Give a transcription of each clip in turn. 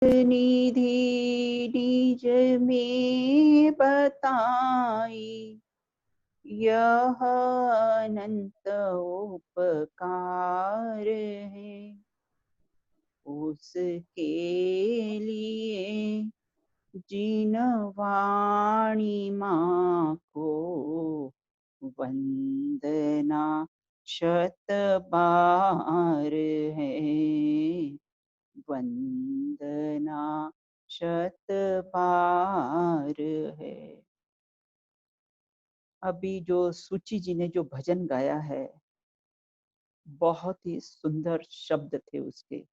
निधि निज में बताई, यह अनंत उपकार है उसके लिए जिन वाणी माँ को वंदना शत बार है, वंदना शत बार है। अभी जो सुचि जी ने जो भजन गाया है, बहुत ही सुंदर शब्द थे उसके।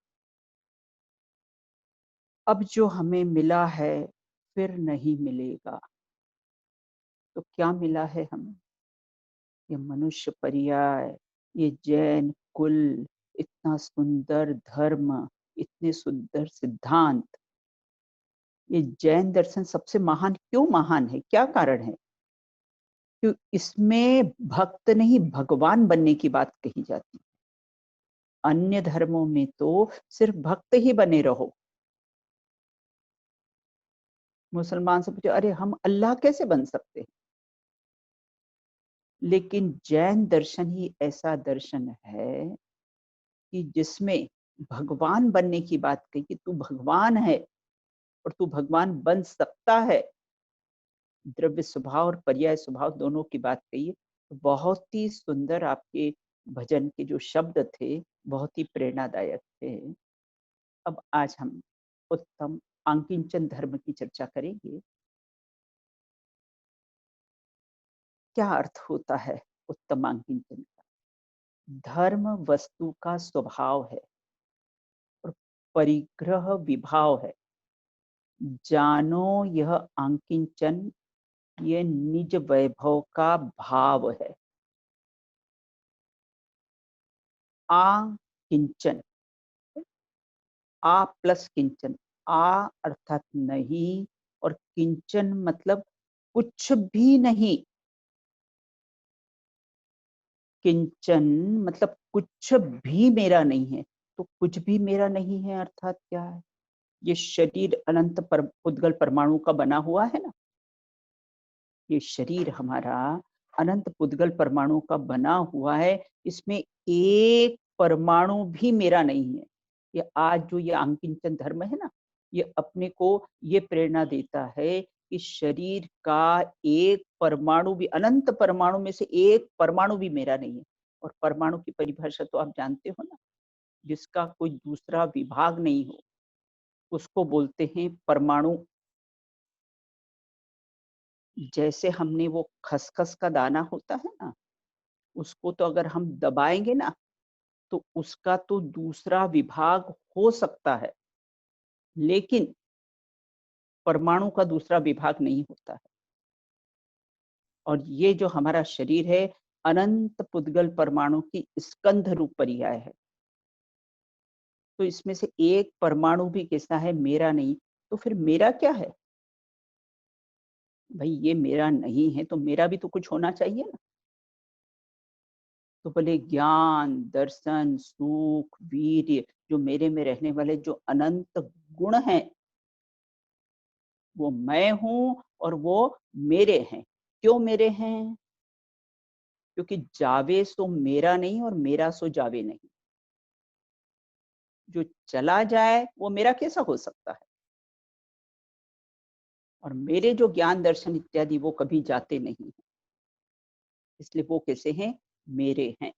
अब जो हमें मिला है फिर नहीं मिलेगा, तो क्या मिला है हमें? ये मनुष्य पर्याय, ये जैन कुल, इतना सुंदर धर्म, इतने सुंदर सिद्धांत। ये जैन दर्शन सबसे महान क्यों महान है? क्या कारण है? क्यों इसमें भक्त नहीं भगवान बनने की बात कही जाती है। अन्य धर्मों में तो सिर्फ भक्त ही बने रहो। मुसलमान से पूछो, अरे हम अल्लाह कैसे बन सकते हैं? लेकिन जैन दर्शन ही ऐसा दर्शन है कि जिसमें भगवान बनने की बात कही कि तू भगवान है और तू भगवान बन सकता है। द्रव्य स्वभाव और पर्याय स्वभाव दोनों की बात कही है। तो बहुत ही सुंदर आपके भजन के जो शब्द थे, बहुत ही प्रेरणादायक थे। अब आज हम उत्तम आंकिंचन धर्म की चर्चा करेंगे। क्या अर्थ होता है उत्तम आंकिंचन का? धर्म वस्तु का स्वभाव है और परिग्रह विभाव है। जानो यह आंकिंचन, ये निज वैभव का भाव है। आ किंचन, आ प्लस किंचन, आ अर्थात नहीं और किंचन मतलब कुछ भी नहीं। किंचन मतलब कुछ भी मेरा नहीं है। तो कुछ भी मेरा नहीं है अर्थात क्या है? ये शरीर अनंत उद्गल परमाणु का बना हुआ है ना। ये शरीर हमारा अनंत पुद्गल परमाणु का बना हुआ है। इसमें एक परमाणु भी मेरा नहीं है। ये आज जो ये आंकिंचन धर्म है ना, ये अपने को ये प्रेरणा देता है कि शरीर का एक परमाणु भी, अनंत परमाणु में से एक परमाणु भी मेरा नहीं है। और परमाणु की परिभाषा तो आप जानते हो ना, जिसका कोई दूसरा विभाग नहीं हो उसको बोलते हैं परमाणु। जैसे हमने वो खसखस का दाना होता है ना, उसको तो अगर हम दबाएंगे ना तो उसका तो दूसरा विभाग हो सकता है, लेकिन परमाणु का दूसरा विभाग नहीं होता है। और ये जो हमारा शरीर है अनंत पुद्गल परमाणु की स्कंध रूप पर्याय है। तो इसमें से एक परमाणु भी कैसा है? मेरा नहीं। तो फिर मेरा क्या है भाई? ये मेरा नहीं है तो मेरा भी तो कुछ होना चाहिए ना। तो बोले ज्ञान दर्शन सुख वीर्य, जो मेरे में रहने वाले जो अनंत गुण हैं, वो मैं हूं और वो मेरे हैं। क्यों मेरे हैं? क्योंकि जावे सो मेरा नहीं और मेरा सो जावे नहीं। जो चला जाए वो मेरा कैसा हो सकता है? और मेरे जो ज्ञान दर्शन इत्यादि वो कभी जाते नहीं है, इसलिए वो कैसे हैं? मेरे हैं।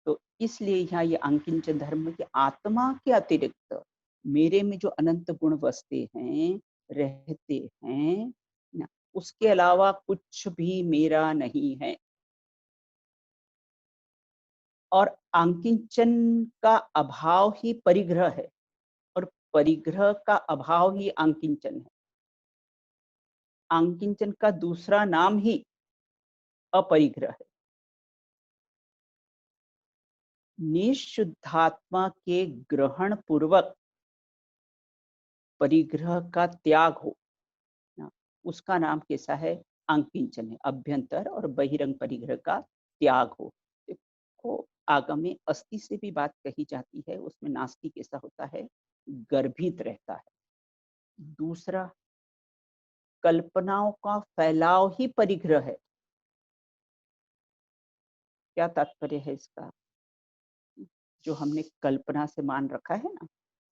तो इसलिए यहाँ ये अंकिंचन धर्म की आत्मा के अतिरिक्त मेरे में जो अनंत गुण बसते हैं, रहते हैं ना, उसके अलावा कुछ भी मेरा नहीं है। और अंकिंचन का अभाव ही परिग्रह है और परिग्रह का अभाव ही अंकिंचन है। अंकिंचन का दूसरा नाम ही अपरिग्रह है। निशुद्धात्मा के ग्रहण पूर्वक परिग्रह का त्याग हो ना, उसका नाम कैसा है? अंकिंचन है। अभ्यंतर और बहिरंग परिग्रह का त्याग हो। देखो आगम में अस्थि से भी बात कही जाती है, उसमें नास्तिक कैसा होता है? गर्भित रहता है। दूसरा, कल्पनाओं का फैलाव ही परिग्रह है। क्या तात्पर्य है इसका? जो हमने कल्पना से मान रखा है ना,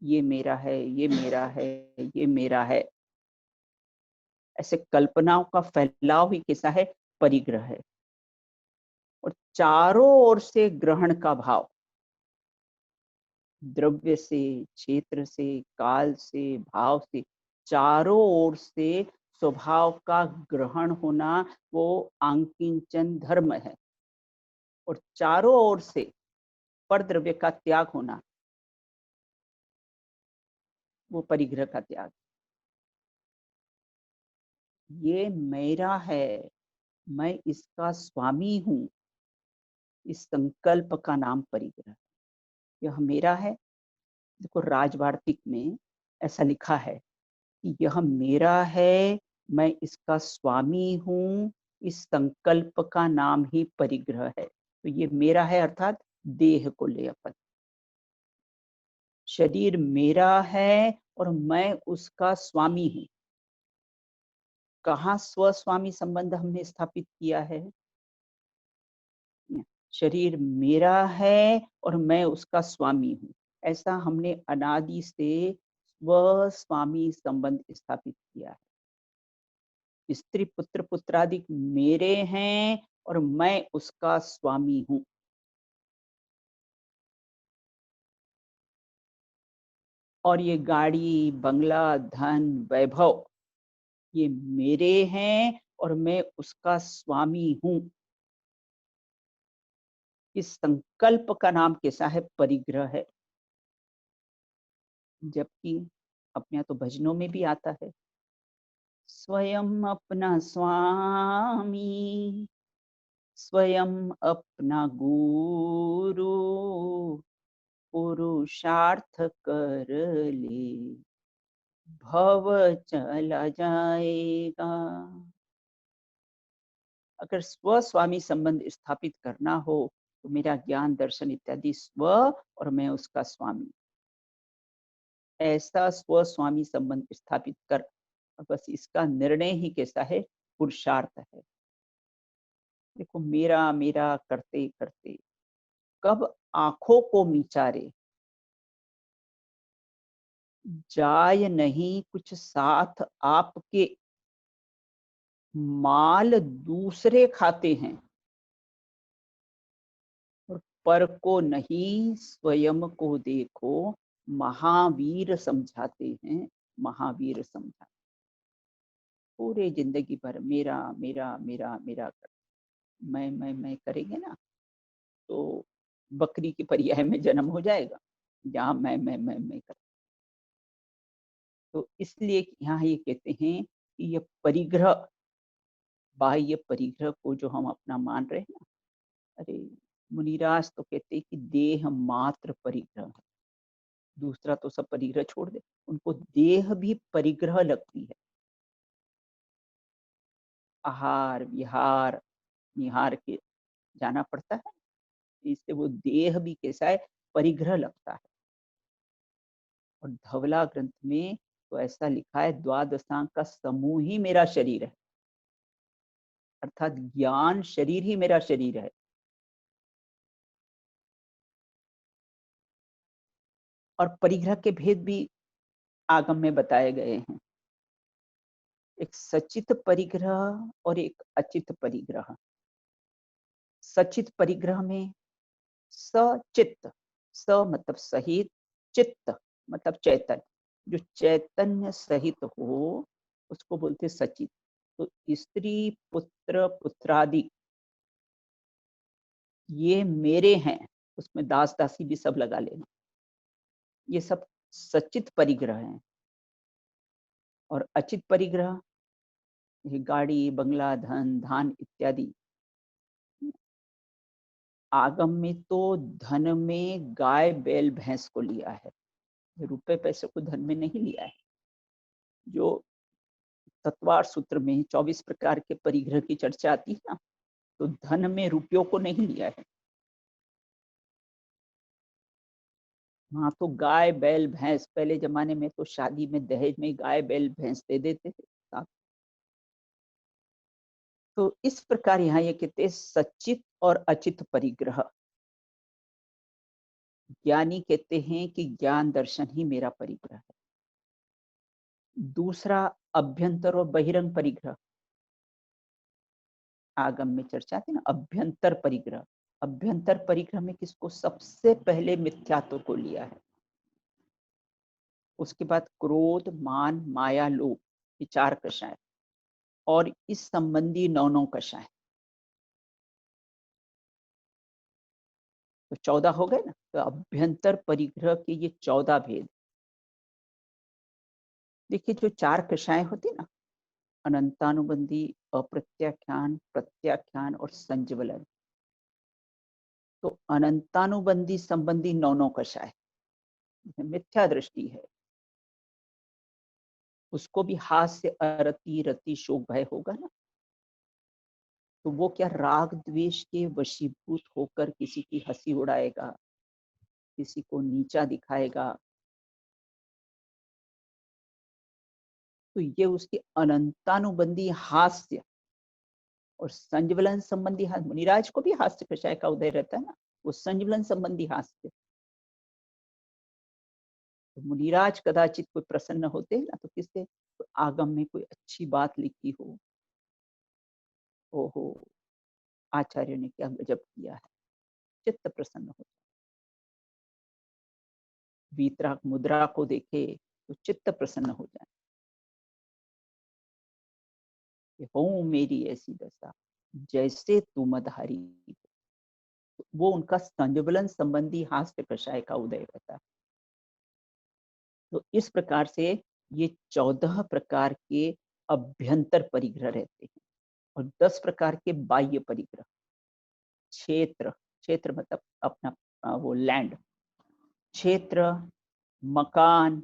ये मेरा है, ये मेरा है, ये मेरा है, ऐसे कल्पनाओं का फैलाव ही कैसा है? परिग्रह है। और चारों ओर से ग्रहण का भाव, द्रव्य से, क्षेत्र से, काल से, भाव से, चारों ओर से स्वभाव का ग्रहण होना, वो आंकिंचन धर्म है। और चारों ओर से परद्रव्य का त्याग होना, वो परिग्रह का त्याग। ये मेरा है, मैं इसका स्वामी हूँ, इस संकल्प का नाम परिग्रह। यह मेरा है। देखो, राजवार्तिक में ऐसा लिखा है कि यह मेरा है, मैं इसका स्वामी हूँ, इस संकल्प का नाम ही परिग्रह है। तो ये मेरा है अर्थात देह को ले अपन। शरीर मेरा है और मैं उसका स्वामी हूँ। कहाँ स्वस्वामी संबंध हमने स्थापित किया है? शरीर मेरा है और मैं उसका स्वामी हूँ, ऐसा हमने अनादि से स्वस्वामी संबंध स्थापित किया है। स्त्री पुत्र पुत्रादि मेरे हैं और मैं उसका स्वामी हूँ। और ये गाड़ी, बंगला, धन, वैभव, ये मेरे हैं और मैं उसका स्वामी हूँ। इस संकल्प का नाम कैसा है? परिग्रह है। जबकि अपने यहाँ तो भजनों में भी आता है, स्वयं अपना स्वामी, स्वयं अपना गुरु, पुरुषार्थ कर ले, भव चला जाएगा। अगर स्व स्वामी संबंध स्थापित करना हो तो मेरा ज्ञान दर्शन इत्यादि स्व, और मैं उसका स्वामी, ऐसा स्व स्वामी संबंध स्थापित कर, और बस इसका निर्णय ही कैसा है? पुरुषार्थ है। देखो, मेरा मेरा करते करते कब आंखों को मिचारे, जाय नहीं कुछ साथ आपके, माल दूसरे खाते हैं और पर को नहीं स्वयं को देखो, महावीर समझाते हैं, महावीर समझाते। पूरे जिंदगी भर मेरा मेरा मेरा मेरा कर, मैं करेंगे ना, तो बकरी के पर्याय में जन्म हो जाएगा, जहाँ मैं कर। तो इसलिए यहाँ ये कहते हैं कि ये परिग्रह, बाह्य परिग्रह को जो हम अपना मान रहे हैं ना, अरे, मुनिराज तो कहते हैं कि देह मात्र परिग्रह है। दूसरा तो सब परिग्रह छोड़ दे, उनको देह भी परिग्रह लगती है। आहार विहार निहार के जाना पड़ता है, इससे वो देह भी कैसा है? परिग्रह लगता है। और धवला ग्रंथ में तो ऐसा लिखा है, द्वादशांग का समूह ही मेरा शरीर है, अर्थात ज्ञान शरीर ही मेरा शरीर है। और परिग्रह के भेद भी आगम में बताए गए हैं। एक सचित परिग्रह और एक अचित परिग्रह। सचित परिग्रह में सचित्त, स मतलब सहित, चित्त मतलब चैतन्य, जो चैतन्य सहित हो उसको बोलते सचित। तो स्त्री पुत्र पुत्रादि ये मेरे हैं, उसमें दास दासी भी सब लगा लेना, ये सब सचित परिग्रह हैं। और अचित परिग्रह, ये गाड़ी बंगला धन धान इत्यादि, आगम में तो धन में गाय बैल भैंस को लिया है, रुपए पैसे को धन में नहीं लिया है। जो तत्वार सूत्र में 24 प्रकार के परिग्रह की चर्चा आती है ना, तो धन में रुपयों को नहीं लिया है। हाँ, तो गाय, बैल, भैंस पहले ज़माने में तो शादी में दहेज में गाय, बैल, भैंस दे देते थे साथ। तो इस प्रकार यहाँ ये कहते हैं सच्चित और अचित परिग्रह। ज्ञानी कहते हैं कि ज्ञान दर्शन ही मेरा परिग्रह है। दूसरा अभ्यंतर और बहिरंग परिग्रह। आगम में चर्चा थी ना अभ्यंतर परिग्रह। अभ्यंतर परिग्रह में किसको सबसे पहले मिथ्यात्व को लिया है। उसके बाद क्रोध, मान, माया, लोभ, ये 4 कषाय और इस संबंधी 9 कषाय। तो 14 हो गए ना। तो अभ्यंतर परिग्रह के ये 14 भेद। देखिए जो 4 कषाय होती ना अनंतानुबंधी, अप्रत्याख्यान, प्रत्याख्यान और संज्वलन। तो अनंतानुबंधी संबंधी 9 कषाय मिथ्या दृष्टि है। उसको भी हास्य, अरति, रति, शोक, भय होगा ना। तो वो क्या राग द्वेष के वशीभूत होकर किसी की हंसी उड़ाएगा, किसी को नीचा दिखाएगा। तो ये उसकी अनंतानुबंधी हास्य और संज्वलन संबंधी हास्य। मुनिराज को भी हास्य कषाय का उदय रहता है ना, वो संज्वलन संबंधी हास्य। तो मुनिराज कदाचित कोई प्रसन्न होते हैं ना तो किससे, तो आगम में कोई अच्छी बात लिखी हो, ओहो आचार्य ने क्या गजब किया है, चित्त प्रसन्न हो। वीतराग मुद्रा को देखे तो चित्त प्रसन्न हो जाए कि हो मेरी ऐसी दशा जैसे तू मदहारी। वो उनका संज्वलन संबंधी हास्य कषाय का उदय रहता है। तो इस प्रकार से ये 14 प्रकार के अभ्यंतर परिग्रह रहते हैं और 10 प्रकार के बाह्य परिग्रह। क्षेत्र, क्षेत्र मतलब अपना वो लैंड, क्षेत्र, मकान,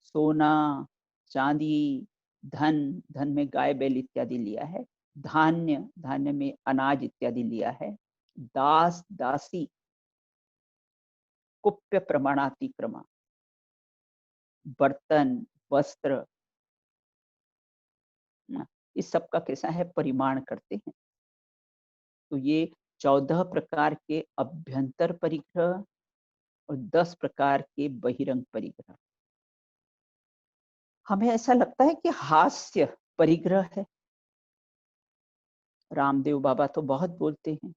सोना, चांदी, धन, धन में गाय बैल इत्यादि लिया है। धान्य, धान्य में अनाज इत्यादि लिया है। दास, दासी, कुप्य प्रमाणातिक्रमा, बर्तन, वस्त्र, इस सब का कैसा है परिमाण करते हैं। तो ये 14 प्रकार के अभ्यंतर परिग्रह और 10 प्रकार के बहिरंग परिग्रह। हमें ऐसा लगता है कि हास्य परिग्रह है। रामदेव बाबा तो बहुत बोलते हैं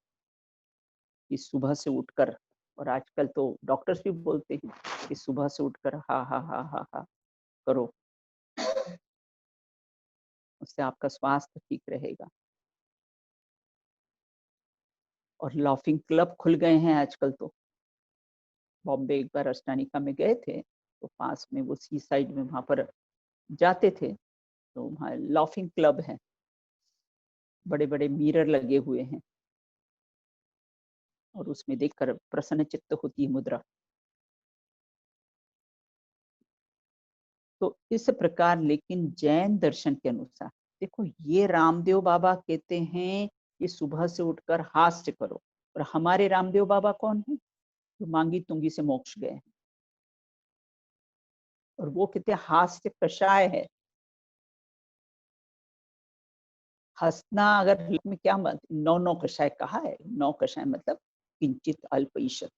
कि सुबह से उठकर, और आजकल तो डॉक्टर्स भी बोलते हैं कि सुबह से उठकर हा हा हा हा हा करो, उससे आपका स्वास्थ्य ठीक रहेगा। और लाफिंग क्लब खुल गए हैं आजकल तो। बॉम्बे एक बार अष्टानिका में गए थे तो पास में वो सी साइड में वहां पर जाते थे तो वहाँ लाफिंग क्लब है, बड़े बड़े मिरर लगे हुए हैं और उसमें देखकर प्रसन्न चित्त होती है मुद्रा। तो इस प्रकार लेकिन जैन दर्शन के अनुसार देखो ये रामदेव बाबा कहते हैं कि सुबह से उठकर हास्य करो, और हमारे रामदेव बाबा कौन है जो मांगी तुंगी से मोक्ष गए हैं, और वो कहते हैं हास्य कषाय है। हंसना अगर में क्या मत 9 कषाय कहा है, 9 कषाय मतलब किंचित अल्प ईशत।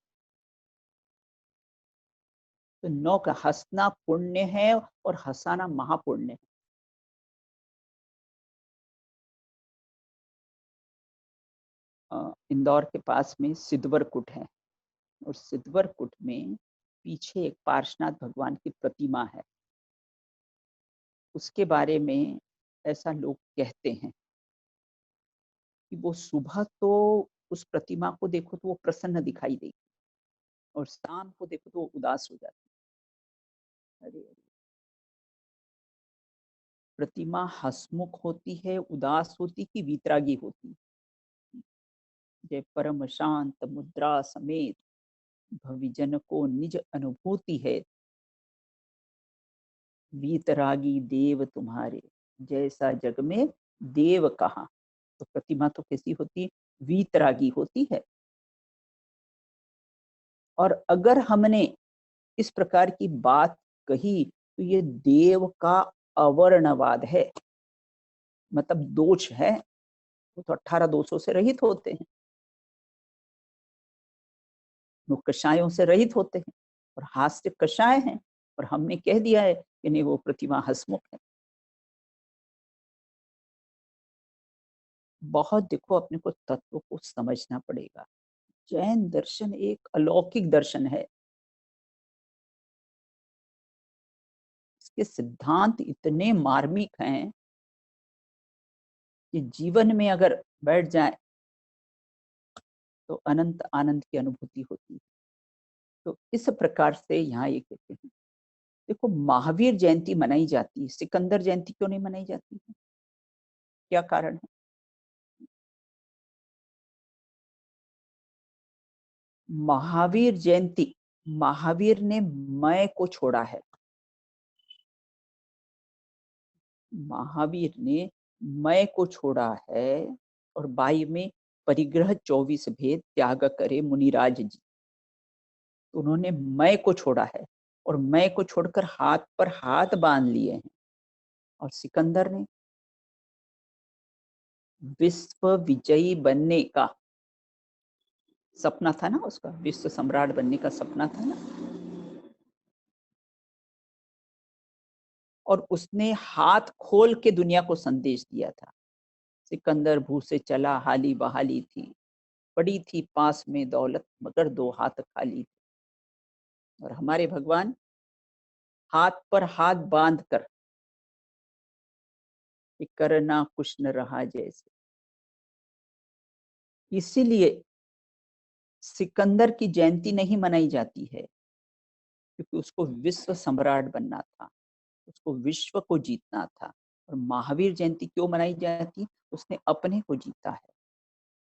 तो 9 का हंसना पुण्य है और हंसाना महापुण्य है। इंदौर के पास में सिद्धवर कुट है और सिद्धवर कुट में पीछे एक पार्श्वनाथ भगवान की प्रतिमा है। उसके बारे में ऐसा लोग कहते हैं कि वो सुबह तो उस प्रतिमा को देखो तो वो प्रसन्न दिखाई देगी और शाम को देखो तो वो उदास हो जाती है। अरे अरे, प्रतिमा हसमुख होती है, उदास होती कि वीतरागी होती। जय परम शांत मुद्रा समेत भविजन को निज अनुभूति है, वीतरागी देव तुम्हारे जैसा जग में देव कहाँ। तो प्रतिमा तो कैसी होती है, वीतरागी होती है। और अगर हमने इस प्रकार की बात कही तो ये देव का अवर्णवाद है, मतलब दोष है। वो तो 18 दोषों से रहित होते हैं, वो कषायों से रहित होते हैं, और हास्य कषाय हैं, और हमने कह दिया है कि नहीं वो प्रतिमा हंसमुख है। बहुत देखो अपने को तत्व को समझना पड़ेगा। जैन दर्शन एक अलौकिक दर्शन है। इसके सिद्धांत इतने मार्मिक हैं कि जीवन में अगर बैठ जाए तो अनंत आनंद की अनुभूति होती है। तो इस प्रकार से यहाँ ये कहते हैं। देखो महावीर जयंती मनाई जाती है, सिकंदर जयंती क्यों नहीं मनाई जाती है? क्या कारण है? महावीर जयंती, महावीर ने मैं को छोड़ा है। महावीर ने मैं को छोड़ा है, और बाई में परिग्रह 24 भेद त्याग करे मुनिराज जी। तो उन्होंने मैं को छोड़ा है, और मैं को छोड़कर हाथ पर हाथ बांध लिए हैं। और सिकंदर ने विश्व विजयी बनने का सपना था ना, उसका विश्व सम्राट बनने का सपना था ना, और उसने हाथ खोल के दुनिया को संदेश दिया था। सिकंदर भू से चला हाली बहाली थी, पड़ी थी पास में दौलत मगर दो हाथ खाली थे। और हमारे भगवान हाथ पर हाथ बांध कर कि करना कुछ न रहा जैसे, इसीलिए सिकंदर की जयंती नहीं मनाई जाती है, क्योंकि उसको विश्व सम्राट बनना था, उसको विश्व को जीतना था। और महावीर जयंती क्यों मनाई जाती? उसने अपने को जीता है,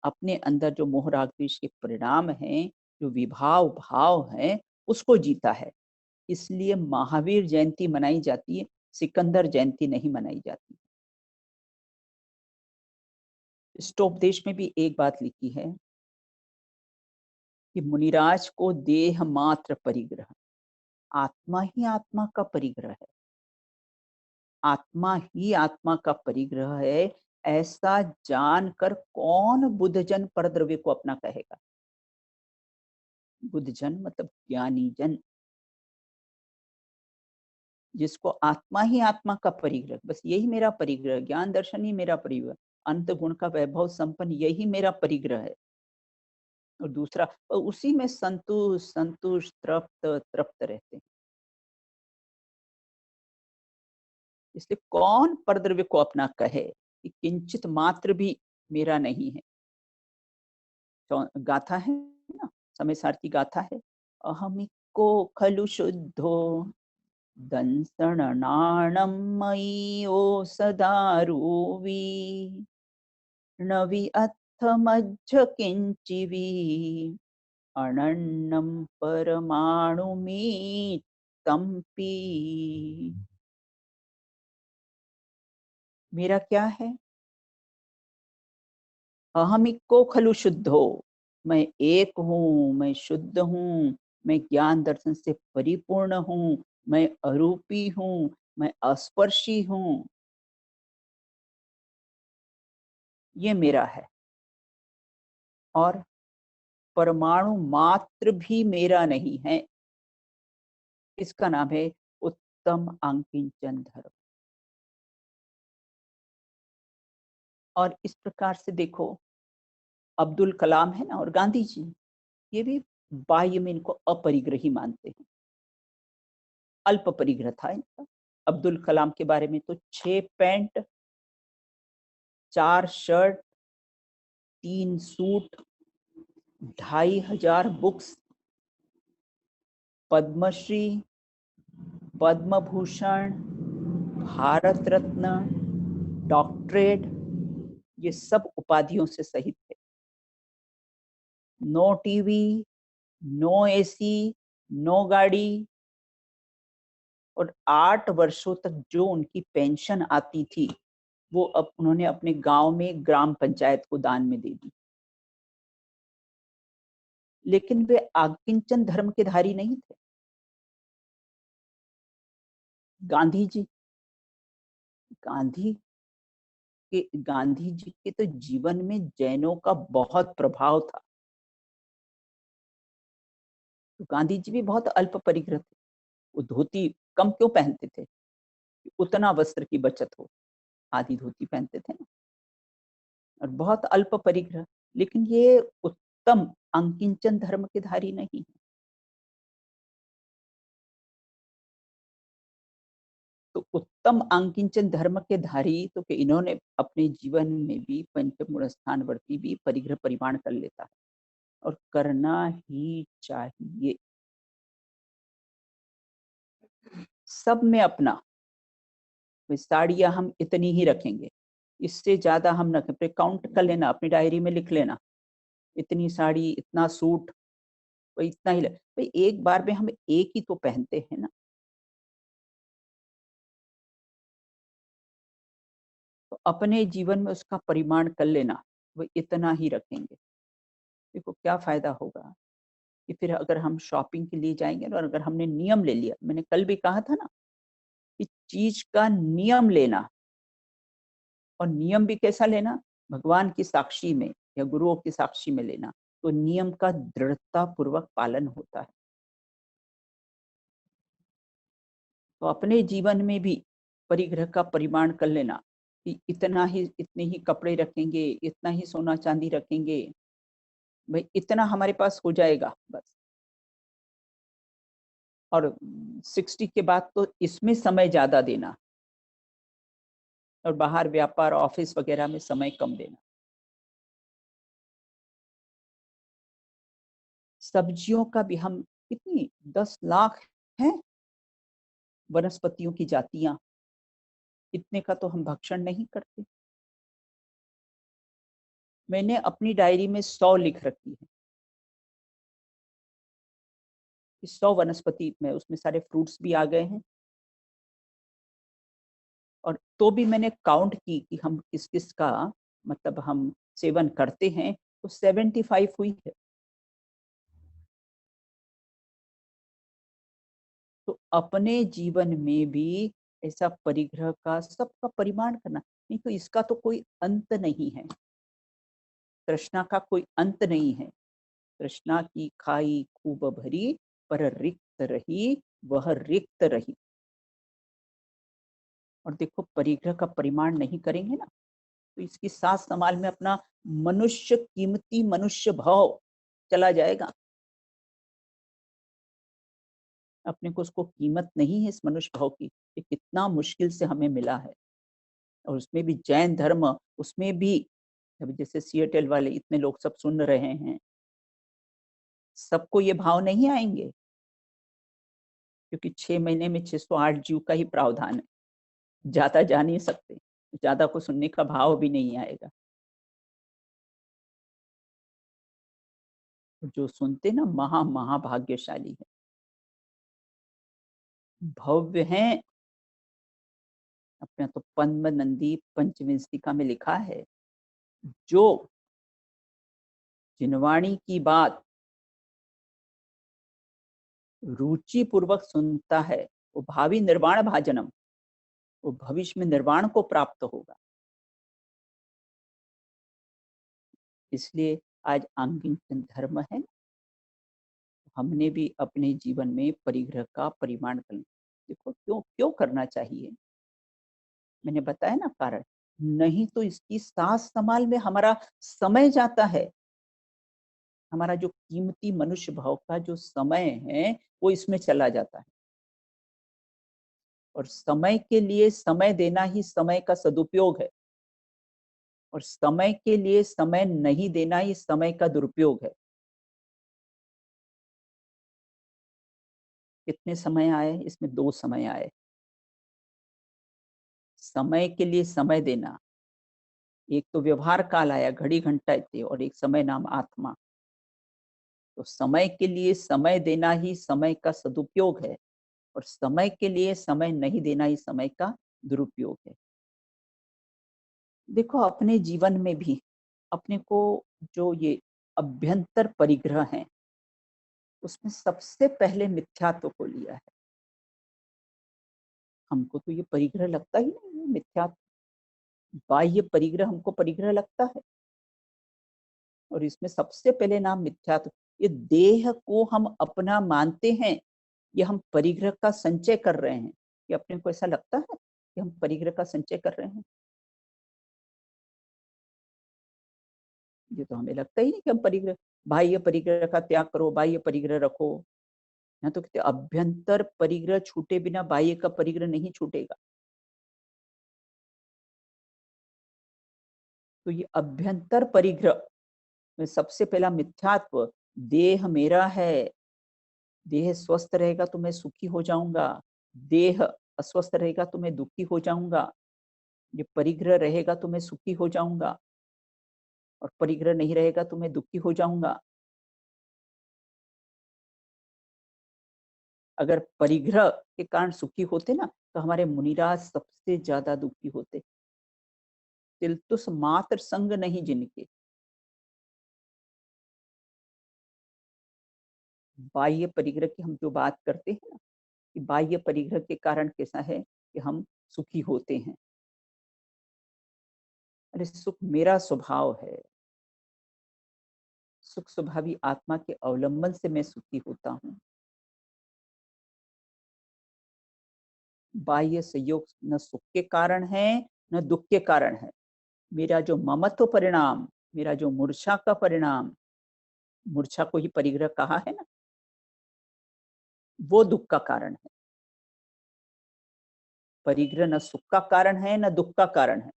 अपने अंदर जो मोह राग द्वेष के परिणाम हैं, जो विभाव भाव हैं, उसको जीता है। इसलिए महावीर जयंती मनाई जाती है, सिकंदर जयंती नहीं मनाई जाती। स्टोपदेश में भी एक बात लिखी है कि मुनिराज को देह मात्र परिग्रह, आत्मा ही आत्मा का परिग्रह है, आत्मा ही आत्मा का परिग्रह है। ऐसा जानकर कौन बुद्धजन परद्रव्य को अपना कहेगा? बुद्धजन मतलब ज्ञानी जन, जिसको आत्मा ही आत्मा का परिग्रह, बस यही मेरा परिग्रह, ज्ञान दर्शन ही मेरा परिग्रह, अंत गुण का वैभव संपन्न यही मेरा परिग्रह है। और दूसरा, और उसी में संतुष्ट संतुष्ट तृप्त तृप्त रहते हैं। इसलिए कौन परद्रव्य को अपना कहे कि किंचित मात्र भी मेरा नहीं है? तो गाथा है ना, समय सार की गाथा है, अहमिको खलु शुद्धो दंसण नाणम मयि ओ सदारूवी नवि अथ मज्ज किंचिवी अनन्नम परमाणुमी तंपी। मेरा क्या है? अहमिको खलु शुद्धो, मैं एक हूँ, मैं शुद्ध हूँ, मैं ज्ञान दर्शन से परिपूर्ण हूँ, मैं अरूपी हूँ, मैं अस्पर्शी हूँ, ये मेरा है। और परमाणु मात्र भी मेरा नहीं है। इसका नाम है उत्तम अंकिंचन धर्म। और इस प्रकार से देखो, अब्दुल कलाम है ना, और गांधी जी, ये भी बाह्य में इनको अपरिग्रही मानते हैं, अल्प परिग्रह था इनका। अब्दुल कलाम के बारे में तो 6 pant, 4 shirt, 3 suit, 2500 books, Padma Shri, Padma Bhushan, Bharat Ratna, doctorate, ये सब उपाधियों से सहित थे। No TV, no AC, no गाड़ी, और 8 वर्षों तक जो उनकी पेंशन आती थी, वो अब उन्होंने अपने गांव में ग्राम पंचायत को दान में दे दी। लेकिन वे आकिंचन धर्म के धारी नहीं थे। गांधी जी गांधी गांधी जी के तो जीवन में जैनों का बहुत प्रभाव था। तो गांधी जी भी बहुत अल्प परिग्रह थे। वो धोती कम क्यों पहनते थे? उतना वस्त्र की बचत हो, आधी धोती पहनते थे ना। और बहुत अल्प परिग्रह, लेकिन ये उत्तम अंकिंचन धर्म के धारी नहीं है। तो उत्तम अंकिंचन धर्म के धारी तो कि इन्होंने अपने जीवन में भी पंचमूल स्थान वर्ती भी परिग्रह परिमाण कर लेता है, और करना ही चाहिए। सब में अपना, साड़ियां हम इतनी ही रखेंगे, इससे ज्यादा हम न करें। काउंट कर लेना, अपनी डायरी में लिख लेना, इतनी साड़ी, इतना सूट, भाई इतना ही भाई एक बार में हम एक ही तो पहनते हैं ना। तो अपने जीवन में उसका परिमाण कर लेना, वो इतना ही रखेंगे। देखो क्या फायदा होगा कि फिर अगर हम शॉपिंग के लिए जाएंगे और अगर हमने नियम ले लिया, मैंने कल भी कहा था ना कि चीज का नियम लेना, और नियम भी कैसा लेना, भगवान की साक्षी में या गुरुओं की साक्षी में लेना, तो नियम का दृढ़ता पूर्वक पालन होता है। तो अपने जीवन में भी परिग्रह का परिमाण कर लेना कि इतना ही, इतने ही कपड़े रखेंगे, इतना ही सोना चांदी रखेंगे, भाई इतना हमारे पास हो जाएगा बस। और 60 के बाद तो इसमें समय ज्यादा देना, और बाहर व्यापार ऑफिस वगैरह में समय कम देना। सब्जियों का भी हम कितनी 10 लाख हैं वनस्पतियों की जातियां, इतने का तो हम भक्षण नहीं करते। मैंने अपनी डायरी में 100 लिख रखी है कि 100 वनस्पति में, उसमें सारे फ्रूट्स भी आ गए हैं। और तो भी मैंने काउंट की कि हम किस किस का मतलब हम सेवन करते हैं, तो 75 हुई है। तो अपने जीवन में भी ऐसा परिग्रह का सबका परिमाण करना, नहीं तो इसका तो कोई अंत नहीं है। तृष्णा का कोई अंत नहीं है। तृष्णा की खाई खूब भरी, पर रिक्त रही वह रिक्त रही। और देखो परिग्रह का परिमाण नहीं करेंगे ना, तो इसकी साथ संभाल में अपना मनुष्य, कीमती मनुष्य भाव चला जाएगा। अपने को उसको कीमत नहीं है इस मनुष्य भाव की, ये कितना मुश्किल से हमें मिला है। और उसमें भी जैन धर्म, उसमें भी अभी जैसे सिएटल वाले इतने लोग सब सुन रहे हैं, सबको ये भाव नहीं आएंगे, क्योंकि 6 महीने में 608 जीव का ही प्रावधान है। ज्यादा जा नहीं सकते, ज्यादा को सुनने का भाव भी नहीं आएगा। जो सुनते ना महाभाग्यशाली है, भव्य हैं। अपने तो पद्म नंदी पंचविंस्तिका में लिखा है, जो जिनवाणी की बात रुचि पूर्वक सुनता है, वो भावी निर्वाण भाजनम, वो भविष्य में निर्वाण को प्राप्त होगा। इसलिए आज आंगिक धर्म है, हमने भी अपने जीवन में परिग्रह का परिमाण कर। देखो क्यों क्यों करना चाहिए, मैंने बताया ना कारण। नहीं तो इसकी सास संभाल में हमारा समय जाता है। हमारा जो कीमती मनुष्य भाव का जो समय है, वो इसमें चला जाता है। और समय के लिए समय देना ही समय का सदुपयोग है, और समय के लिए समय नहीं देना ही समय का दुरुपयोग है। कितने समय आए इसमें? 2 समय आए। समय के लिए समय देना, एक तो व्यवहार काल आया, घड़ी घंटा इत्ते, और एक समय नाम आत्मा। तो समय के लिए समय देना ही समय का सदुपयोग है, और समय के लिए समय नहीं देना ही समय का दुरुपयोग है। देखो अपने जीवन में भी अपने को जो ये अभ्यंतर परिग्रह हैं, उसमें सबसे पहले मिथ्यात्व को लिया है। हमको तो ये परिग्रह लगता ही नहीं है, मिथ्या बाह्य परिग्रह हमको परिग्रह लगता है। और इसमें सबसे पहले नाम मिथ्यात्व, ये देह को हम अपना मानते हैं, ये हम परिग्रह का संचय कर रहे हैं। ये अपने को ऐसा लगता है कि हम परिग्रह का संचय कर रहे हैं? ये तो हमें लगता ही नहीं कि हम परिग्रह, बाह्य परिग्रह का त्याग करो, बाह्य परिग्रह रखो। यहाँ तो कहते अभ्यंतर परिग्रह छूटे बिना बाह्य का परिग्रह नहीं छूटेगा। तो ये अभ्यंतर परिग्रह में सबसे पहला मिथ्यात्व, देह मेरा है, देह स्वस्थ रहेगा तो मैं सुखी हो जाऊंगा, देह अस्वस्थ रहेगा तो मैं दुखी हो जाऊंगा, ये परिग्रह रहेगा तो मैं सुखी हो जाऊंगा और परिग्रह नहीं रहेगा तो मैं दुखी हो जाऊंगा। अगर परिग्रह के कारण सुखी होते ना तो हमारे मुनिराज सबसे ज्यादा दुखी होते। तिलतुस मात्र संग नहीं जिनके। बाह्य परिग्रह की हम जो बात करते हैं ना, कि बाह्य परिग्रह के कारण कैसा है कि हम सुखी होते हैं। अरे सुख मेरा स्वभाव है, सुख स्वभावी आत्मा के अवलंबन से मैं सुखी होता हूँ। बाह्य संयोग न सुख के कारण है न दुख के कारण है। मेरा जो ममत्व परिणाम, मेरा जो मूर्छा का परिणाम, मूर्छा को ही परिग्रह कहा है ना, वो दुख का कारण है। परिग्रह न सुख का कारण है न दुख का कारण है।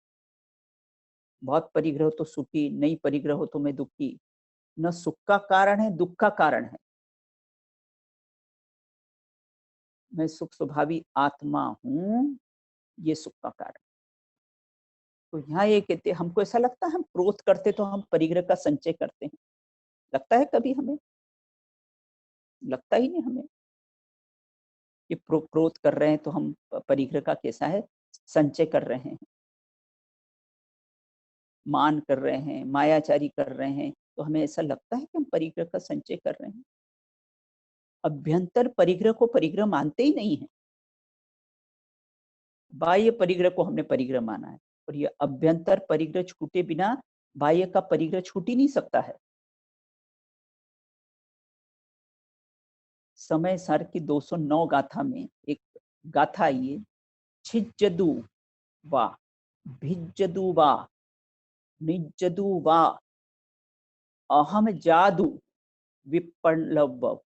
बहुत परिग्रह हो तो सुखी, नहीं परिग्रह हो तो मैं दुखी। न सुख का कारण है, दुख का कारण है। मैं सुख स्वभावी आत्मा हूँ, ये सुख का कारण। तो यहाँ ये कहते, हमको ऐसा लगता है हम क्रोध करते तो हम परिग्रह का संचय करते हैं। लगता है कभी हमें? लगता ही नहीं हमें कि क्रोध कर रहे हैं तो हम परिग्रह का कैसा है संचय कर रहे हैं। मान कर रहे हैं, मायाचारी कर रहे हैं, तो हमें ऐसा लगता है कि हम परिग्रह का संचय कर रहे हैं। अभ्यंतर परिग्रह को परिग्रह मानते ही नहीं है। बाह्य परिग्रह को हमने परिग्रह माना है और ये अभ्यंतर परिग्रह छूटे बिना बाह्य का परिग्रह छूट ही नहीं सकता है। समय सार की 209 गाथा में एक गाथा आई है, छिज्जदु वा भिज्जदु वा निज्जदु वा अहम जादु विप्लव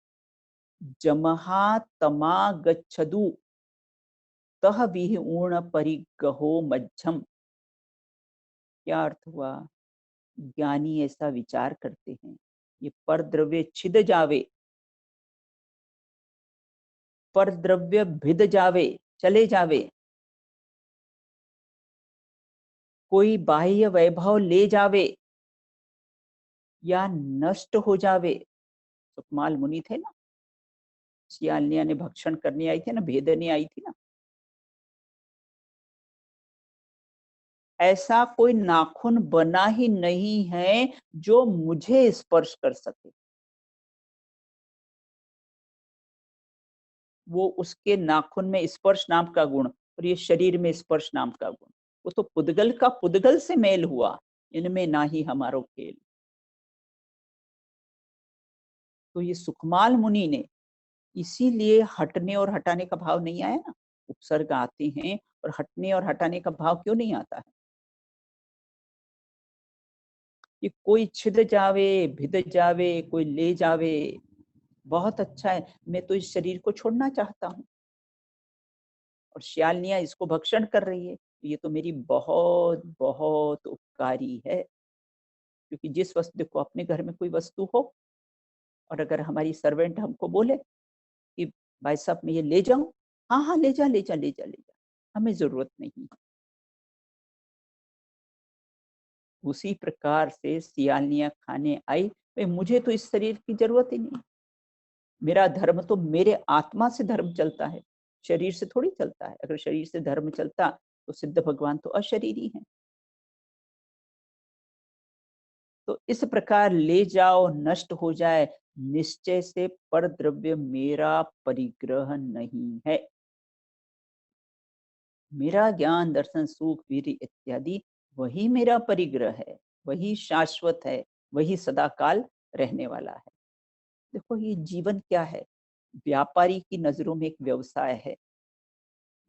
जमहा तमा गच्छदु तह विहूर्ण परिग्रहो मज्झम। क्या अर्थ हुआ? ज्ञानी ऐसा विचार करते हैं, ये परद्रव्य छिद जावे, परद्रव्य भिद जावे, चले जावे, कोई बाह्य वैभव ले जावे या नष्ट हो जावे। सुकमाल मुनि थे ना, सियालनिया ने भक्षण करने आई थी ना, भेदने आई थी ना, ऐसा कोई नाखून बना ही नहीं है जो मुझे स्पर्श कर सके। वो उसके नाखून में स्पर्श नाम का गुण और ये शरीर में स्पर्श नाम का गुण, वो तो पुद्गल का पुद्गल से मेल हुआ, इनमें ना ही हमारो खेल। तो ये सुखमाल मुनि ने, इसीलिए हटने और हटाने का भाव नहीं आया ना। उपसर्ग आते हैं और हटने और हटाने का भाव क्यों नहीं आता है? कि कोई छिद जावे, भिद जावे, कोई ले जावे, बहुत अच्छा है, मैं तो इस शरीर को छोड़ना चाहता हूँ और श्यालनिया इसको भक्षण कर रही है, तो ये तो मेरी बहुत बहुत उपकारी है। क्योंकि जिस वस्तु को, अपने घर में कोई वस्तु हो और अगर हमारी सर्वेंट हमको बोले कि भाई साहब मैं ये ले जाऊं, हाँ हाँ ले जा ले जा ले जा ले जा, हमें जरूरत नहीं है। उसी प्रकार से सियालनिया खाने आई, भाई मुझे तो इस शरीर की जरूरत ही नहीं, मेरा धर्म तो मेरे आत्मा से धर्म चलता है, शरीर से थोड़ी चलता है। अगर शरीर से धर्म चलता तो सिद्ध भगवान तो अशरीरी हैं। तो इस प्रकार ले जाओ नष्ट हो जाए, निश्चय से पर द्रव्य मेरा परिग्रह नहीं है। मेरा ज्ञान दर्शन सुख वीर्य इत्यादि वही मेरा परिग्रह है, वही शाश्वत है, वही सदा काल रहने वाला है। देखो ये जीवन क्या है? व्यापारी की नजरों में एक व्यवसाय है,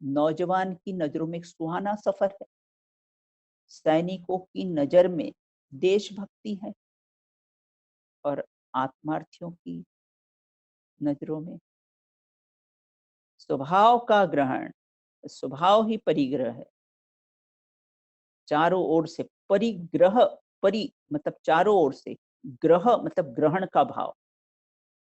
नौजवान की नजरों में एक सुहाना सफर है, सैनिकों की नजर में देशभक्ति है और आत्मार्थियों की नजरों में स्वभाव का ग्रहण, स्वभाव ही परिग्रह है। चारों ओर से परिग्रह, परि मतलब चारों ओर से, ग्रह मतलब ग्रहण का भाव।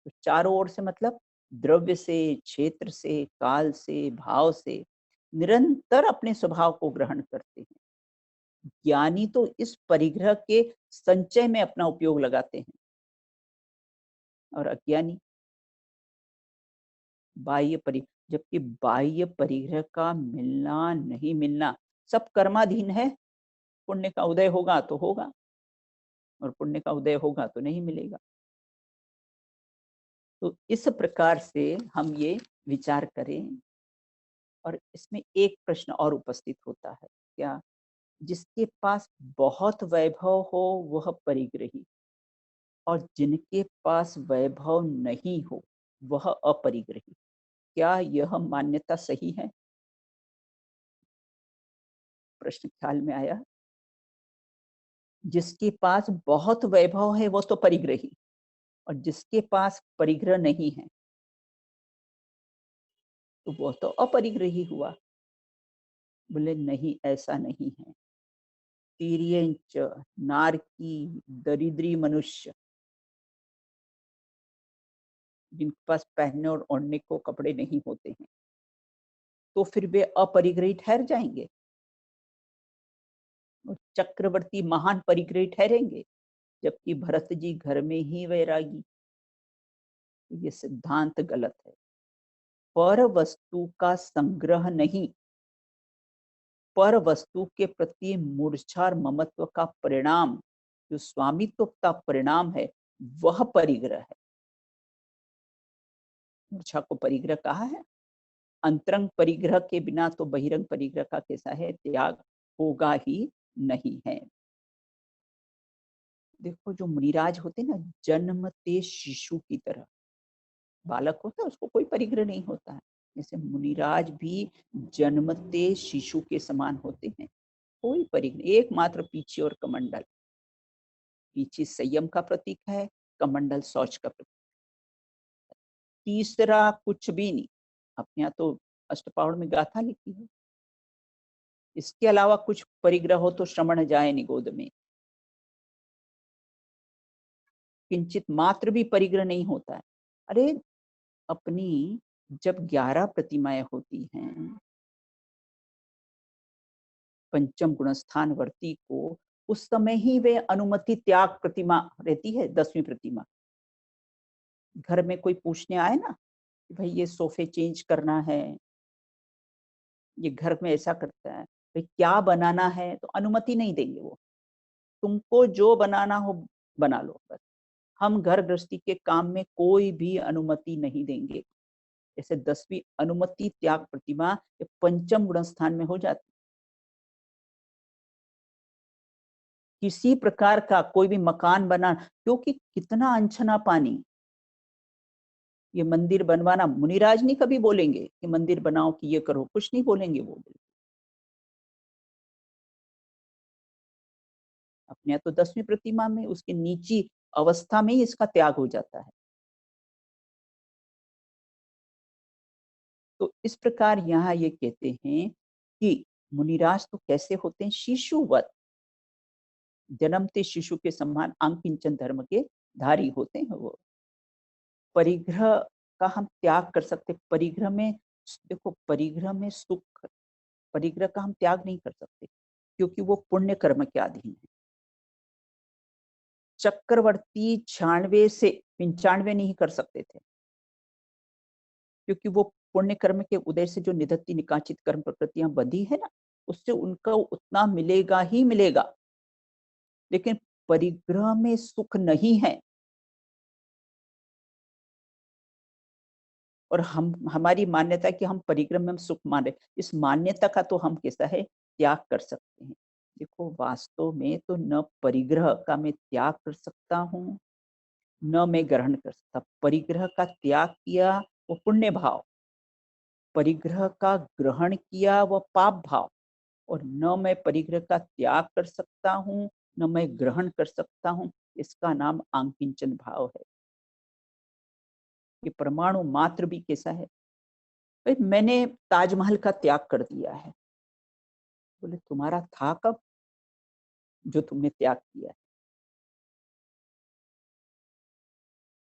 तो चारों ओर से मतलब द्रव्य से, क्षेत्र से, काल से, भाव से निरंतर अपने स्वभाव को ग्रहण करते हैं। ज्ञानी तो इस परिग्रह के संचय में अपना उपयोग लगाते हैं और अज्ञानी बाह्य परि जबकि बाह्य परिग्रह का मिलना नहीं मिलना सब कर्माधीन है। पुण्य का उदय होगा तो होगा और पुण्य का उदय होगा तो नहीं मिलेगा। तो इस प्रकार से हम ये विचार करें और इसमें एक प्रश्न और उपस्थित होता है, क्या? जिसके पास बहुत वैभव हो वह परिग्रही और जिनके पास वैभव नहीं हो वह अपरिग्रही। क्या यह मान्यता सही है? प्रश्न ख्याल में आया? जिसके पास बहुत वैभव है वो तो परिग्रही और जिसके पास परिग्रह नहीं है तो वो तो अपरिग्रही हुआ। बोले नहीं, ऐसा नहीं है। तिर्यंच नारकी दरिद्री मनुष्य, जिनके पास पहनने और ओढ़ने को कपड़े नहीं होते हैं तो फिर वे अपरिग्रही ठहर जाएंगे और चक्रवर्ती महान परिग्रही ठहरेंगे, जबकि भरत जी घर में ही वैरागी। ये सिद्धांत गलत है। पर वस्तु का संग्रह नहीं, पर वस्तु के प्रति मूर्छा और ममत्व का परिणाम, जो स्वामित्व का परिणाम है वह परिग्रह है। मूर्छा को परिग्रह कहा है। अंतरंग परिग्रह के बिना तो बहिरंग परिग्रह का कैसा है, त्याग होगा ही नहीं है। देखो जो मुनिराज होते ना, जन्मते शिशु की तरह, बालक होता है उसको कोई परिग्रह नहीं होता है, जैसे मुनिराज भी जन्मते शिशु के समान होते हैं, कोई परिग्रह। एकमात्र पीछे और कमंडल, पीछे संयम का प्रतीक है, कमंडल शौच का प्रतीक। तीसरा कुछ भी नहीं। अपने यहाँ तो अष्टपावड़ में गाथा लिखी है, इसके अलावा कुछ परिग्रह हो तो श्रवण जाए निगोद में। किंचित मात्र भी परिग्रह नहीं होता है। अरे अपनी जब 11 प्रतिमाएं होती हैं पंचम गुणस्थान वर्ती को, उस समय ही वे अनुमति त्याग प्रतिमा रहती है। 10वीं प्रतिमा, घर में कोई पूछने आए ना कि भाई ये सोफे चेंज करना है, ये घर में ऐसा करता है, भाई क्या बनाना है, तो अनुमति नहीं देंगे वो। तुमको जो बनाना हो बना लो बस। हम घर गृहस्थी के काम में कोई भी अनुमति नहीं देंगे। जैसे 10वीं अनुमति त्याग प्रतिमा पंचम गुण स्थान में हो जाती। किसी प्रकार का कोई भी मकान बना, क्योंकि कितना अनछना पानी, ये मंदिर बनवाना, मुनिराज नहीं कभी बोलेंगे कि मंदिर बनाओ कि ये करो, कुछ नहीं बोलेंगे वो। अपने यहाँ तो 10वीं प्रतिमा में उसकी नीची अवस्था में ही इसका त्याग हो जाता है। तो इस प्रकार यहाँ ये कहते हैं कि मुनिराज तो कैसे होते हैं, शिशुवत, जन्मते शिशु के समान अंकिंचन धर्म के धारी होते हैं वो। परिग्रह का हम त्याग कर सकते, परिग्रह में देखो, परिग्रह में सुख, परिग्रह का हम त्याग नहीं कर सकते क्योंकि वो पुण्य कर्म के अधीन है। चक्रवर्ती 96 से 95 नहीं कर सकते थे क्योंकि वो पुण्य कर्म के उदय से जो निधत्ति निकाचित कर्म प्रकृतियां बंधी है ना, उससे उनका उतना मिलेगा ही मिलेगा। लेकिन परिग्रह में सुख नहीं है। और हम हमारी मान्यता है कि हम परिग्रह में हम सुख मान रहे, इस मान्यता का तो हम कैसा है त्याग कर सकते हैं। देखो वास्तव में तो न परिग्रह का मैं त्याग कर सकता हूँ, न मैं ग्रहण कर सकता। परिग्रह का त्याग किया वो पुण्य भाव, परिग्रह का ग्रहण किया वह पाप भाव, और न मैं परिग्रह का त्याग कर सकता हूँ, न मैं ग्रहण कर सकता हूँ, इसका नाम आंकिंचन भाव है। ये परमाणु मात्र भी कैसा है, भाई मैंने ताजमहल का त्याग कर दिया है। बोले तुम्हारा था कब जो तुमने त्याग किया है?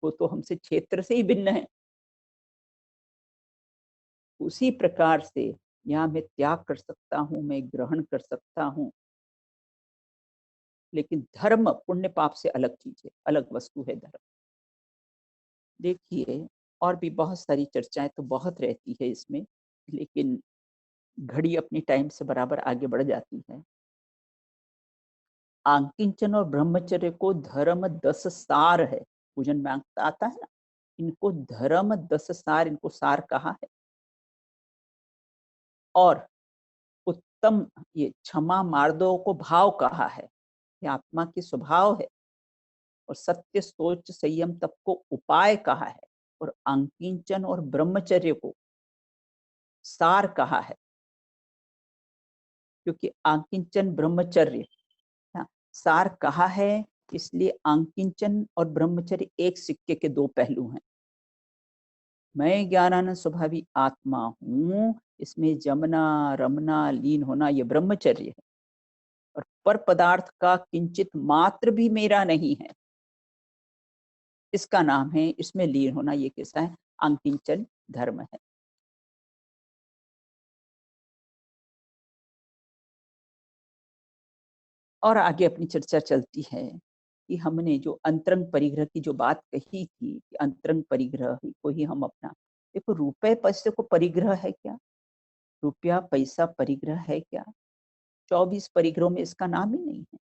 वो तो हमसे क्षेत्र से ही भिन्न है। उसी प्रकार से यहाँ मैं त्याग कर सकता हूँ, मैं ग्रहण कर सकता हूँ, लेकिन धर्म पुण्य पाप से अलग चीज है, अलग वस्तु है धर्म। देखिए और भी बहुत सारी चर्चाएं तो बहुत रहती है इसमें, लेकिन घड़ी अपनी टाइम से बराबर आगे बढ़ जाती है। आंकिंचन और ब्रह्मचर्य को धर्म 10 सार है, पूजन में आता है ना, इनको धर्म 10 सार, इनको सार कहा है। और उत्तम ये क्षमा मार्दों को भाव कहा है, ये आत्मा की स्वभाव है। और सत्य सोच संयम तप को उपाय कहा है, और अंकिंचन और ब्रह्मचर्य को सार कहा है। क्योंकि अंकिंचन ब्रह्मचर्य, हाँ, सार कहा है, इसलिए अंकिंचन और ब्रह्मचर्य एक सिक्के के दो पहलू हैं। मैं ज्ञानानंद स्वभावी आत्मा हूं, इसमें जमना रमना लीन होना ये ब्रह्मचर्य है। और पर पदार्थ का किंचित मात्र भी मेरा नहीं है, इसका नाम है इसमें लीन होना, ये कैसा है अंकिंचन धर्म है। और आगे अपनी चर्चा चलती है कि हमने जो अंतरंग परिग्रह की जो बात कही थी कि अंतरंग परिग्रह को ही हम अपना, देखो रुपए पैसे को परिग्रह है क्या? रुपया पैसा परिग्रह है क्या? 24 परिग्रहों में इसका नाम ही नहीं है।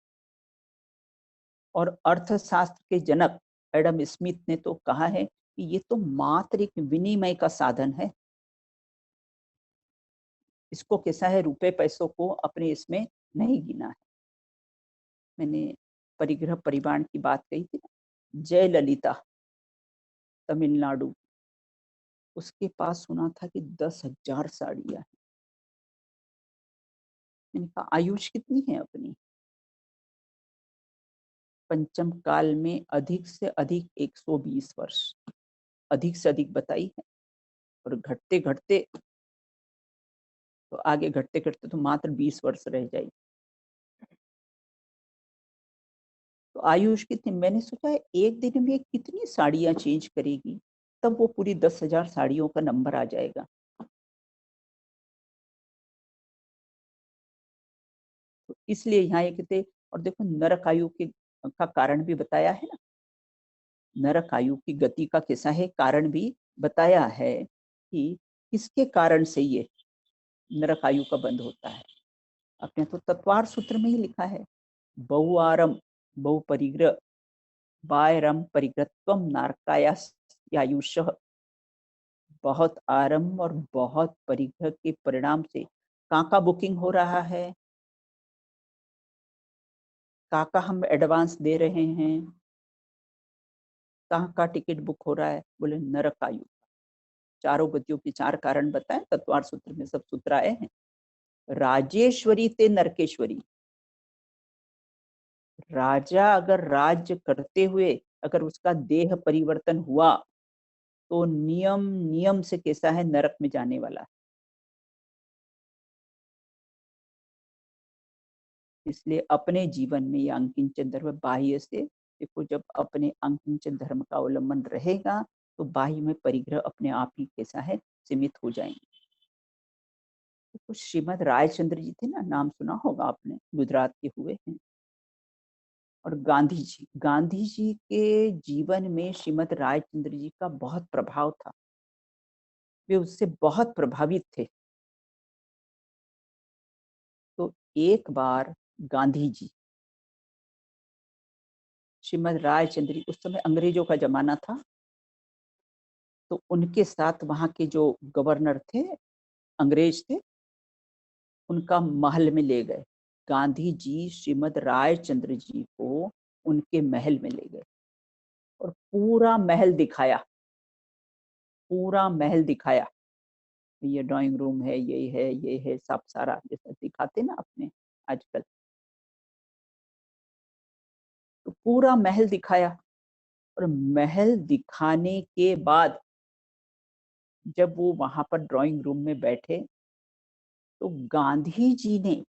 और अर्थशास्त्र के जनक एडम स्मिथ ने तो कहा है कि ये तो मात्र एक विनिमय का साधन है। इसको कैसा है रुपए पैसों को अपने इसमें नहीं गिना है। मैंने परिग्रह परिवाण की बात कही थी ना, जयललिता तमिलनाडु, उसके पास सुना था कि 10,000 साड़ियां हैं। मैंने कहा आयुष कितनी है अपनी? पंचम काल में अधिक से अधिक 120 वर्ष, अधिक से अधिक बताई है। और घटते घटते तो आगे घटते घटते तो मात्र 20 वर्ष रह जाएगी। तो आयुष कितनी, मैंने सोचा एक दिन में कितनी साड़ियां चेंज करेगी, तब वो पूरी 10,000 साड़ियों का नंबर आ जाएगा। तो इसलिए यहाँ ये कहते, और देखो नरक आयु के का कारण भी बताया है ना, नरक आयु की गति का कैसा है कारण भी बताया है कि किसके कारण से ये नरक आयु का बंद होता है। अपने तो तत्वार सूत्र में ही लिखा है, बहुआरम बहु परिग्रह बायरम परिग्रहत्वम नारकायायुष, बहुत आरंभ और बहुत परिग्रह के परिणाम से कहाँ का बुकिंग हो रहा है, कहाँ का हम एडवांस दे रहे हैं, कहाँ का टिकट बुक हो रहा है, बोले नरक आयु। चारों गतियों के चार कारण बताएं, तत्वार सूत्र में सब सूत्र आए हैं। राजेश्वरी ते नरकेश्वरी, राजा अगर राज्य करते हुए अगर उसका देह परिवर्तन हुआ तो नियम नियम से कैसा है नरक में जाने वाला है। इसलिए अपने जीवन में ये अंकिंचन धर्म बाह्य से, देखो जब अपने अंकिंचन धर्म का अवलंबन रहेगा तो बाह्य में परिग्रह अपने आप ही कैसा है सीमित हो जाएंगे। तो श्रीमद रायचंद्र जी थे ना, नाम सुना होगा आपने, गुजरात के हुए हैं। और गांधी जी के जीवन में श्रीमद रायचंद्र जी का बहुत प्रभाव था, वे उससे बहुत प्रभावित थे। तो एक बार गांधी जी श्रीमद रायचंद्र जी, उस समय अंग्रेजों का जमाना था, तो उनके साथ वहाँ के जो गवर्नर थे, अंग्रेज थे, उनका महल में ले गए। गांधी जी श्रीमद रायचंद्र जी को उनके महल में ले गए और पूरा महल दिखाया, पूरा महल दिखाया। ये ड्राइंग रूम है, ये है, सब सारा जैसा दिखाते ना अपने आजकल। तो पूरा महल दिखाया और महल दिखाने के बाद जब वो वहां पर ड्राइंग रूम में बैठे, तो गांधी जी ने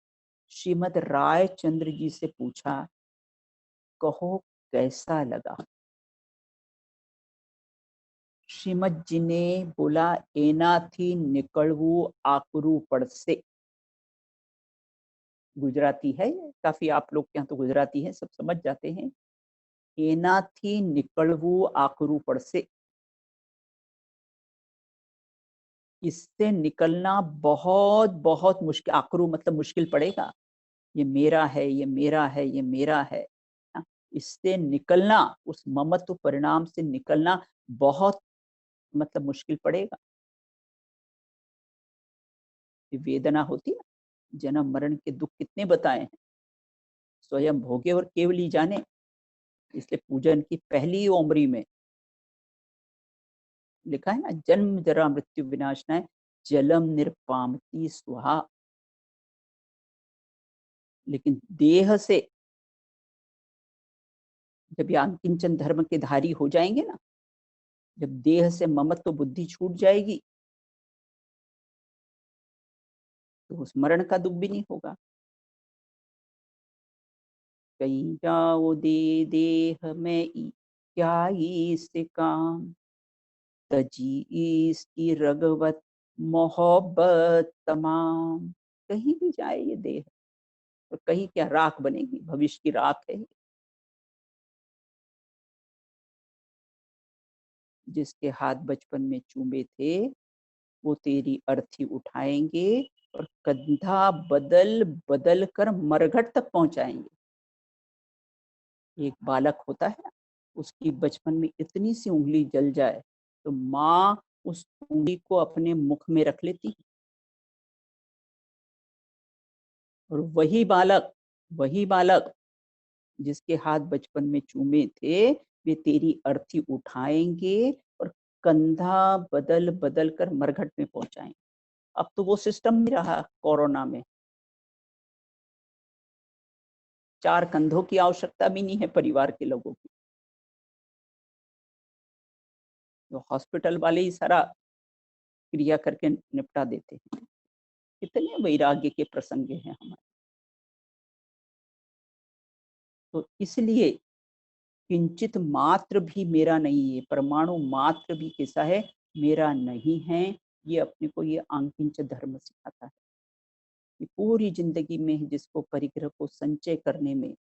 श्रीमद रायचंद्र जी से पूछा, कहो कैसा लगा? श्रीमद जी ने बोला, एनाथी निकलवू आकरू पड़से। गुजराती है ये, काफी आप लोग के यहाँ तो गुजराती है, सब समझ जाते हैं। एनाथी निकलवू आकरू पड़से, इससे निकलना बहुत बहुत मुश्किल। आकरू मतलब मुश्किल पड़ेगा। ये मेरा है, ये मेरा है, ये मेरा है ना? इससे निकलना, उस ममत्व परिणाम से निकलना बहुत मतलब मुश्किल पड़ेगा। ये वेदना होती है ना, जन्म मरण के दुख कितने बताए हैं, स्वयं भोगे और केवल ही जाने। इसलिए पूजन की पहली ओमरी में लिखा है ना, जन्म जरा मृत्यु विनाशनाय जलम निर्पामति स्वाहा। लेकिन देह से जब ये अंकिंचन धर्म के धारी हो जाएंगे ना, जब देह से ममत्व बुद्धि छूट जाएगी, तो उस मरण का दुख भी नहीं होगा। कहीं जाओ दे देह में क्या इससे काम, तजी इसकी रगवत मोहब्बत तमाम। कहीं भी जाए ये देह, और कहीं क्या राख बनेगी, भविष्य की राख है। जिसके हाथ बचपन में चूमे थे, वो तेरी अर्थी उठाएंगे और कंधा बदल बदल कर मरघट तक पहुंचाएंगे। एक बालक होता है ना, उसकी बचपन में इतनी सी उंगली जल जाए, तो माँ उस उंगली को अपने मुख में रख लेती है। और वही बालक जिसके हाथ बचपन में चूमे थे, वे तेरी अर्थी उठाएंगे और कंधा बदल बदल कर मरघट में पहुंचाएंगे। अब तो वो सिस्टम नहीं रहा। कोरोना में 4 कंधों की आवश्यकता भी नहीं है परिवार के लोगों की। तो हॉस्पिटल वाले ही सारा क्रिया करके निपटा देते हैं। कितने वैराग्य के प्रसंग हैं हमारे। तो इसलिए किंचित मात्र भी मेरा नहीं है, परमाणु मात्र भी कैसा है, मेरा नहीं है। ये अपने को ये आंकिंच धर्म सिखाता है कि पूरी जिंदगी में जिसको परिग्रह को संचय करने में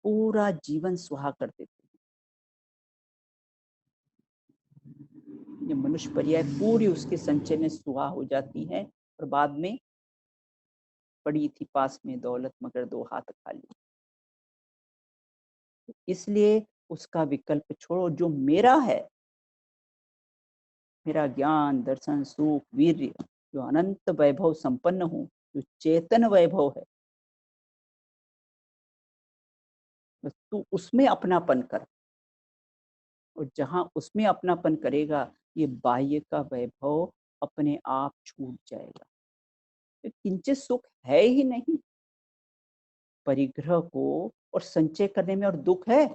पूरा जीवन सुहा कर देते हैं, ये मनुष्य पर्याय पूरी उसके संचय में सुहा हो जाती है। और बाद में पड़ी थी पास में दौलत मगर दो हाथ खाली। इसलिए उसका विकल्प छोड़ो। जो मेरा है, मेरा ज्ञान दर्शन सुख वीर्य, जो अनंत वैभव संपन्न हूँ, जो चेतन वैभव है, बस तू उसमें अपनापन कर। और जहां उसमें अपनापन करेगा, ये बाह्य का वैभव अपने आप छूट जाएगा। तो किंचित सुख है ही नहीं परिग्रह को और संचय करने में। और दुख है,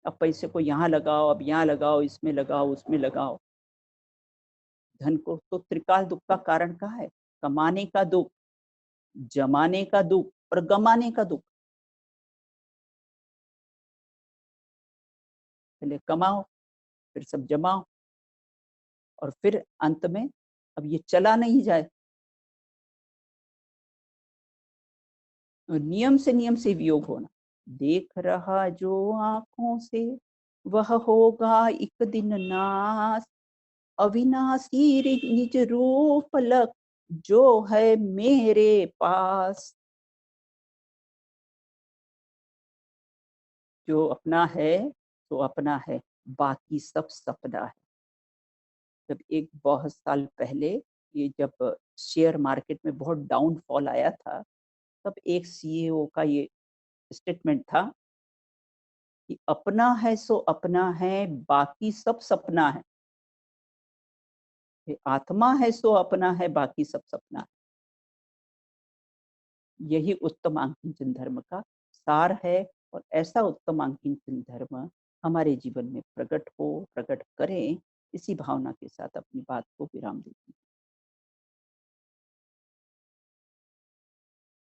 अब पैसे को यहाँ लगाओ, अब यहाँ लगाओ, इसमें लगाओ, उसमें लगाओ। धन को तो त्रिकाल दुख का कारण कहाँ है? कमाने का दुख, जमाने का दुख और गमाने का दुख। पहले कमाओ, फिर सब जमाओ, और फिर अंत में अब ये चला नहीं जाए। नियम से वियोग होना। देख रहा जो आंखों से, वह होगा एक दिन नाश। अविनाशी निज रूप लग, जो है मेरे पास। जो अपना है तो अपना है, बाकी सब सपना है। जब एक बहुत साल पहले ये जब शेयर मार्केट में बहुत डाउनफॉल आया था, तब एक सीईओ का ये स्टेटमेंट था कि अपना है सो अपना है, बाकी सब सपना है। ये आत्मा है सो अपना है, बाकी सब सपना है। यही उत्तम आंकींचन धर्म का सार है और ऐसा उत्तम आंकींचन धर्म हमारे जीवन में प्रकट हो, प्रकट करें, इसी भावना के साथ अपनी बात को विराम दें।